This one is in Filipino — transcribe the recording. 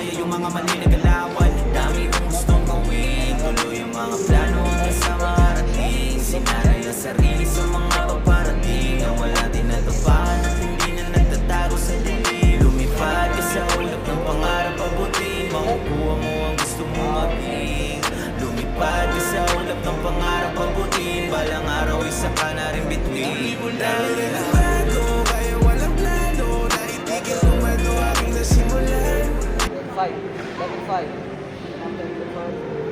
malaya yung mga mali na galawan. Dami kong gustong gawin, tuloy yung mga plano hanggang sa makarating. Sinaray ang sarili sa mga paparating na wala din natupad at hindi na nagtatago sa dilim. Lumipad ka sa ulap ng pangarap abutin, makukuha mo ang gusto mo maging. Lumipad ka sa ulap ng pangarap abutin, balang araw isa ka na rin bituin. Hindi mo lang bago, kaya walang plano, naitigil kung ano aking nasimulan. Level 5. Level 5. After level 5.